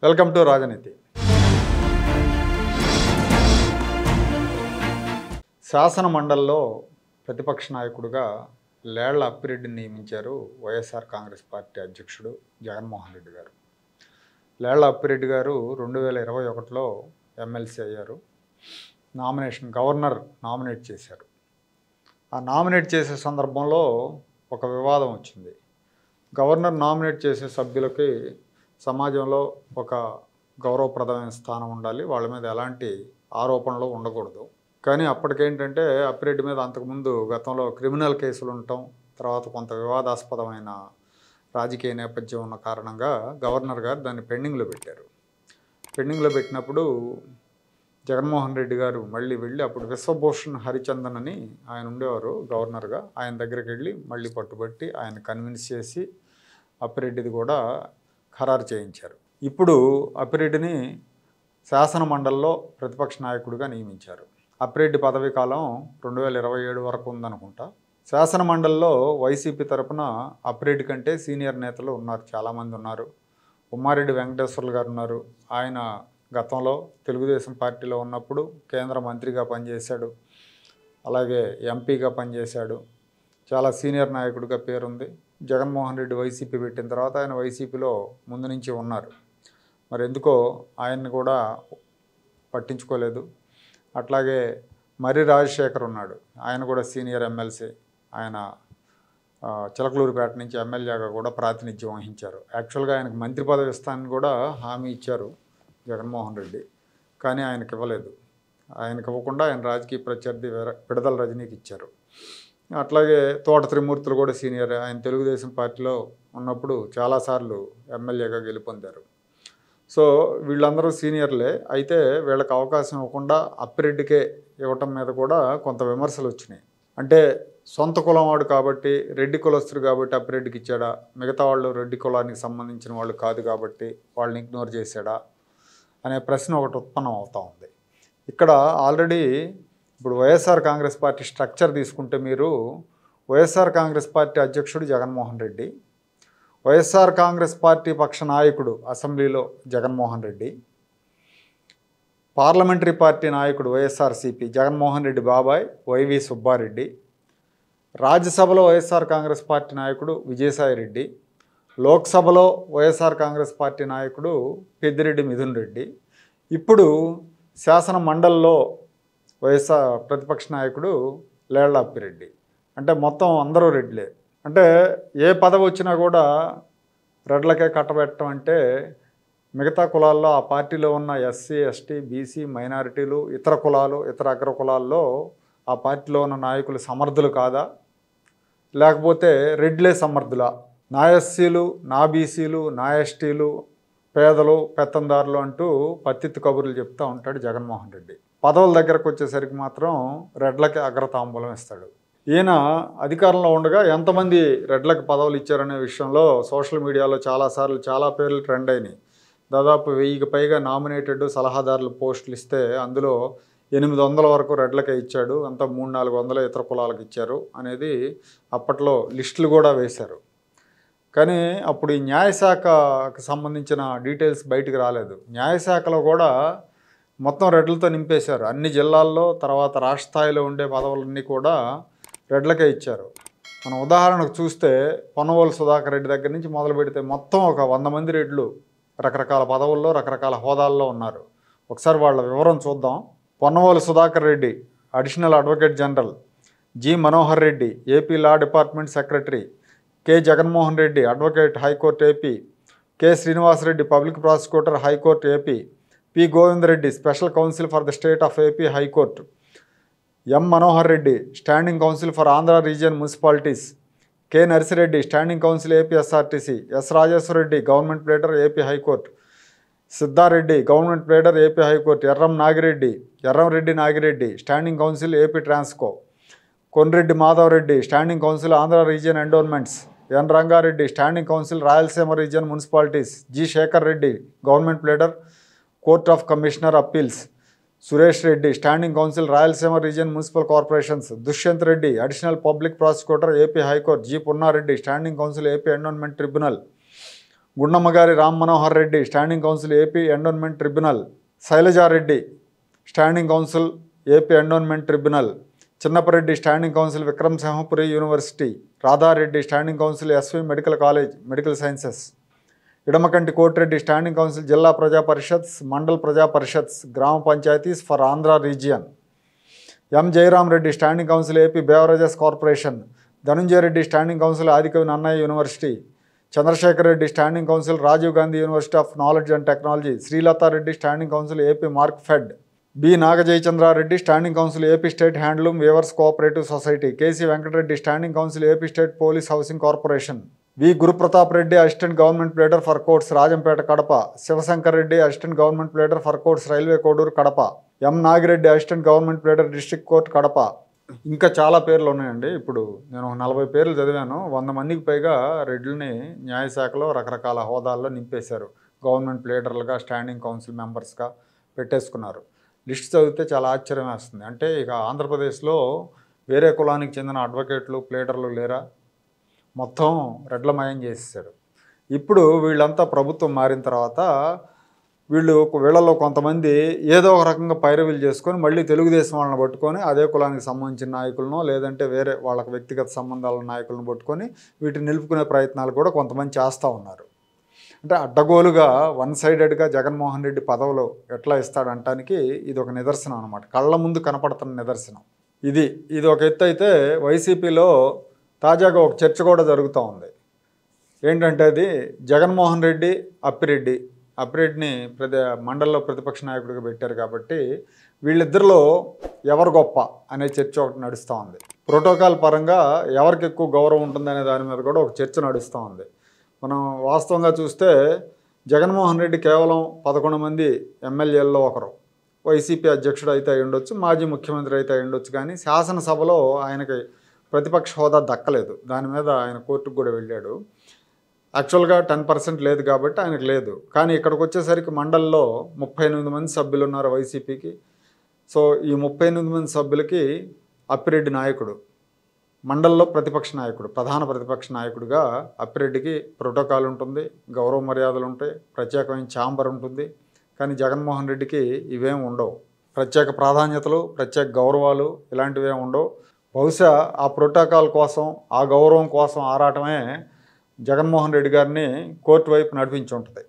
Welcome to రాజనీతి. శాసన మండలిలో ప్రతిపక్ష నాయకుడిగా లేళ్ల అప్పిరెడ్డిని నియమించారు వైఎస్ఆర్ కాంగ్రెస్ పార్టీ అధ్యక్షుడు జగన్మోహన్ రెడ్డి గారు. లేళ్ల అప్పిరెడ్డి గారు 2021లో ఎమ్మెల్సీ అయ్యారు. గవర్నర్ నామినేట్ చేశారు. ఆ నామినేట్ చేసే సందర్భంలో ఒక వివాదం వచ్చింది. గవర్నర్ నామినేట్ చేసే సభ్యులకి సమాజంలో ఒక గౌరవప్రదమైన స్థానం ఉండాలి, వాళ్ళ మీద ఎలాంటి ఆరోపణలు ఉండకూడదు. కానీ అప్పటికేంటంటే అప్పిరెడ్డి మీద అంతకుముందు గతంలో క్రిమినల్ కేసులు ఉండటం, తర్వాత కొంత వివాదాస్పదమైన రాజకీయ నేపథ్యం ఉన్న కారణంగా గవర్నర్ గారు దాన్ని పెండింగ్లో పెట్టారు. పెండింగ్లో పెట్టినప్పుడు జగన్మోహన్ రెడ్డి గారు మళ్ళీ వెళ్ళి, అప్పుడు విశ్వభూషణ్ హరిచందన్ అని ఆయన ఉండేవారు గవర్నర్గా, ఆయన దగ్గరికి వెళ్ళి మళ్ళీ పట్టుబట్టి ఆయన కన్విన్స్ చేసి అప్పిరెడ్డిది కూడా ఖరారు చేయించారు. ఇప్పుడు అప్పిరెడ్డిని శాసన మండలిలో ప్రతిపక్ష నాయకుడిగా నియమించారు. అప్పిరెడ్డి పదవీ కాలం 2027 వరకు ఉందనుకుంటా. శాసన మండలిలో వైసీపీ తరపున అప్పిరెడ్డి కంటే సీనియర్ నేతలు ఉన్నారు, చాలామంది ఉన్నారు. ఉమ్మారెడ్డి వెంకటేశ్వర్లు గారు ఉన్నారు. ఆయన గతంలో తెలుగుదేశం పార్టీలో ఉన్నప్పుడు కేంద్ర మంత్రిగా పనిచేశాడు, అలాగే ఎంపీగా పనిచేశాడు. చాలా సీనియర్ నాయకుడిగా పేరుంది. జగన్మోహన్ రెడ్డి వైసీపీ పెట్టిన తర్వాత ఆయన వైసీపీలో ముందు నుంచి ఉన్నారు. మరి ఎందుకో ఆయన్ని కూడా పట్టించుకోలేదు. అట్లాగే మర్రి రాజశేఖర్ ఉన్నాడు, ఆయన కూడా సీనియర్ ఎమ్మెల్సీ. ఆయన చిలకలూరుపేట నుంచి ఎమ్మెల్యేగా కూడా ప్రాతినిధ్యం వహించారు. యాక్చువల్గా ఆయనకు మంత్రి పదవి ఇస్తానని కూడా హామీ ఇచ్చారు జగన్మోహన్ రెడ్డి, కానీ ఆయనకి ఇవ్వలేదు. ఆయనకి ఇవ్వకుండా ఆయన రాజకీయ ప్రత్యర్థి విడదల రజనీకి ఇచ్చారు. అట్లాగే తోట త్రిమూర్తులు కూడా సీనియర్, ఆయన తెలుగుదేశం పార్టీలో ఉన్నప్పుడు చాలాసార్లు ఎమ్మెల్యేగా గెలుపొందారు. సో వీళ్ళందరూ సీనియర్లే. అయితే వీళ్ళకి అవకాశం ఇవ్వకుండా అప్పిరెడ్డికే ఇవ్వటం మీద కూడా కొంత విమర్శలు వచ్చినాయి. అంటే సొంత కులం వాడు కాబట్టి, రెడ్డి కులస్తుడు కాబట్టి అప్పిరెడ్డికి ఇచ్చాడా, మిగతా వాళ్ళు రెడ్డి కులానికి సంబంధించిన వాళ్ళు కాదు కాబట్టి వాళ్ళని ఇగ్నోర్ చేశాడా అనే ప్రశ్న ఒకటి ఉత్పన్నం అవుతూ ఉంది. ఇక్కడ ఆల్రెడీ ఇప్పుడు వైఎస్ఆర్ కాంగ్రెస్ పార్టీ స్ట్రక్చర్ తీసుకుంటే, మీరు వైఎస్ఆర్ కాంగ్రెస్ పార్టీ అధ్యక్షుడు జగన్మోహన్ రెడ్డి, వైఎస్ఆర్ కాంగ్రెస్ పార్టీ పక్ష నాయకుడు అసెంబ్లీలో జగన్మోహన్ రెడ్డి, పార్లమెంటరీ పార్టీ నాయకుడు వైఎస్ఆర్సీపీ జగన్మోహన్ రెడ్డి బాబాయ్ వైవి సుబ్బారెడ్డి, రాజ్యసభలో వైఎస్ఆర్ కాంగ్రెస్ పార్టీ నాయకుడు విజయసాయిరెడ్డి, లోక్సభలో వైఎస్ఆర్ కాంగ్రెస్ పార్టీ నాయకుడు పెద్దిరెడ్డి మిథున్ రెడ్డి, ఇప్పుడు శాసన మండలిలో వైఎస్ఆర్ ప్రతిపక్ష నాయకుడు లేళ్ల అప్పిరెడ్డి. అంటే మొత్తం అందరూ రెడ్లే. అంటే ఏ పదవి వచ్చినా కూడా రెడ్లకే కట్టబెట్టడం అంటే, మిగతా కులాల్లో ఆ పార్టీలో ఉన్న ఎస్సీ, ఎస్టీ, బీసీ, మైనారిటీలు, ఇతర కులాలు, ఇతర అగ్ర కులాల్లో ఆ పార్టీలో ఉన్న నాయకులు సమర్థులు కాదా, లేకపోతే రెడ్లే సమర్థులా? నా ఎస్సీలు, నా బీసీలు, నా ఎస్టీలు పేదలు, పెత్తందారులు అంటూ పత్తిత్తు కబుర్లు చెప్తూ ఉంటాడు జగన్మోహన్ రెడ్డి. పదవుల దగ్గరకు వచ్చేసరికి మాత్రం రెడ్లకి అగ్రతాంబూలం ఇస్తాడు. ఈయన అధికారంలో ఉండగా ఎంతమంది రెడ్లకు పదవులు ఇచ్చారనే విషయంలో సోషల్ మీడియాలో చాలాసార్లు చాలా పేర్లు ట్రెండ్ అయినాయి. దాదాపు 1000కి పైగా నామినేటెడ్ సలహాదారులు పోస్టులు ఇస్తే అందులో 800 వరకు రెడ్లకే ఇచ్చాడు, అంతా 300-400 ఇతర కులాలకు ఇచ్చారు అనేది అప్పట్లో లిస్టులు కూడా వేశారు. కానీ అప్పుడు ఈ న్యాయశాఖకు సంబంధించిన డీటెయిల్స్ బయటికి రాలేదు. న్యాయశాఖలో కూడా మొత్తం రెడ్లతో నింపేశారు. అన్ని జిల్లాల్లో, తర్వాత రాష్ట్ర స్థాయిలో ఉండే పదవులన్నీ కూడా రెడ్లకే ఇచ్చారు. మనం ఉదాహరణకు చూస్తే పొన్నవోలు సుధాకర్ రెడ్డి దగ్గర నుంచి మొదలు పెడితే మొత్తం ఒక 100 మంది రెడ్లు రకరకాల పదవుల్లో, రకరకాల హోదాల్లో ఉన్నారు. ఒకసారి వాళ్ళ వివరం చూద్దాం. Ponnavolu Sudhakar Reddy additional advocate general, G Manohar Reddy AP law department secretary, K Jaganmohan Reddy advocate high court AP, K Srinivasa Reddy public prosecutor high court AP, P Govinda Reddy special counsel for the state of AP high court, M Manohar Reddy standing counsel for Andhra region municipalities, K Narsi Reddy standing counsel AP SRTC, S Rajeshwara Reddy government pleader AP high court, Siddha Reddy government pleader AP high court, Erram Reddy Nagi Reddy standing counsel AP Transco, Konreddy Madhavareddy standing counsel Andhra region endowments, N Rangareddy standing counsel Rayalaseema region municipalities, G Shekar Reddy government pleader court of commissioner appeals, Suresh Reddy standing counsel Rayalaseema region municipal corporations, Dushyant Reddy additional public prosecutor AP high court, G Punnareddy standing counsel AP endowment tribunal, గుండమ్మగారి Ram Manohar Reddy standing counsel AP endowment tribunal, Sailajareddy standing counsel AP endowment tribunal, Chinnapareddy standing counsel Vikramasimhapuri university, Radhareddy standing counsel SV medical college medical sciences, Idamakanti Kotireddy standing counsel Zilla Praja Parishads, mandal Praja Parishads, Grama panchayats for Andhra region, M Jayaram Reddy standing counsel AP beverages corporation, Dhanunjaya Reddy standing counsel Adikavi Nannaya university, Chandrasekhar Reddy standing counsel Rajiv Gandhi university of knowledge and technology, Srilathareddy standing counsel AP markfed, B Nagajayachandrareddy standing counsel AP state handloom weavers cooperative society, KC Venkatareddy standing counsel AP state police housing corporation, we Guruprathap Reddy assistant government pleader for courts Rajampet Kadapa, Sivasankar Reddy assistant government pleader for courts railway Koduru Kadapa, M Nagireddy assistant government pleader district court Kadapa. ఇంకా చాలా పేర్లు ఉన్నాయండి. ఇప్పుడు నేను 40 పేర్లు చదివాను. 100 మందికి పైగా రెడ్లని న్యాయశాఖలో రకరకాల హోదాల్లో నింపేశారు. గవర్నమెంట్ ప్లేడర్లుగా, స్టాండింగ్ కౌన్సిల్ మెంబర్స్గా పెట్టేసుకున్నారు. లిస్ట్ చదివితే చాలా ఆశ్చర్యం వేస్తుంది. అంటే ఇక ఆంధ్రప్రదేశ్లో వేరే కులానికి చెందిన అడ్వకేట్లు, ప్లేడర్లు లేరా? మొత్తం రెడ్లమయం చేసేసారు. ఇప్పుడు వీళ్ళంతా ప్రభుత్వం మారిన తర్వాత వీళ్ళలో కొంతమంది ఏదో ఒక రకంగా పైరవీలు చేసుకొని మళ్ళీ తెలుగుదేశం వాళ్ళని పట్టుకొని అదే కులానికి సంబంధించిన నాయకులను, లేదంటే వేరే వాళ్ళకి వ్యక్తిగత సంబంధాల నాయకులను పట్టుకొని వీటిని నిలుపుకునే ప్రయత్నాలు కూడా కొంతమంది చేస్తూ ఉన్నారు. అంటే అడ్డగోలుగా వన్ సైడెడ్గా జగన్మోహన్ రెడ్డి పదవులు ఎట్లా ఇస్తాడంటానికి ఇది ఒక నిదర్శనం అనమాట. కళ్ళ ముందు కనపడుతున్న నిదర్శనం. ఇది ఒక ఎత్తు అయితే, వైసీపీలో తాజాగా ఒక చర్చ కూడా జరుగుతూ ఉంది. ఏంటంటే అది జగన్మోహన్ రెడ్డి, అప్పిరెడ్డిని మండలంలో ప్రతిపక్ష నాయకుడిగా పెట్టారు కాబట్టి వీళ్ళిద్దరిలో ఎవరు గొప్ప అనే చర్చ ఒకటి నడుస్తూ ఉంది. ప్రోటోకాల్ పరంగా ఎవరికి ఎక్కువ గౌరవం ఉంటుందనే దాని మీద కూడా ఒక చర్చ నడుస్తూ ఉంది. మనం వాస్తవంగా చూస్తే జగన్మోహన్ రెడ్డి కేవలం 11 మంది ఎమ్మెల్యేల్లో ఒకరు, వైసీపీ అధ్యక్షుడు అయితే అయి ఉండొచ్చు, మాజీ ముఖ్యమంత్రి అయితే అయి ఉండొచ్చు, కానీ శాసనసభలో ఆయనకి ప్రతిపక్ష హోదా దక్కలేదు. దాని మీద ఆయన కోర్టుకు కూడా వెళ్ళాడు. యాక్చువల్గా 10% లేదు కాబట్టి ఆయనకు లేదు. కానీ ఇక్కడికి వచ్చేసరికి మండలిలో 38 మంది సభ్యులు ఉన్నారు వైసీపీకి. సో ఈ 38 మంది సభ్యులకి అప్పిరెడ్డి నాయకుడు, మండలిలో ప్రతిపక్ష నాయకుడు, ప్రధాన ప్రతిపక్ష నాయకుడిగా అప్పిరెడ్డికి ప్రోటోకాల్ ఉంటుంది, గౌరవ మర్యాదలు ఉంటాయి, ప్రత్యేకమైన ఛాంబర్ ఉంటుంది. కానీ జగన్మోహన్ రెడ్డికి ఇవేం ఉండవు. ప్రత్యేక ప్రాధాన్యతలు, ప్రత్యేక గౌరవాలు ఇలాంటివి ఏమి ఉండవు. బహుశా ఆ ప్రోటోకాల్ కోసం, ఆ గౌరవం కోసం ఆరాటమే జగన్మోహన్ రెడ్డి గారిని కోర్టు వైపు నడిపించి ఉంటుంది.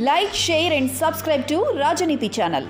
Like, share and subscribe to Rajaniti channel.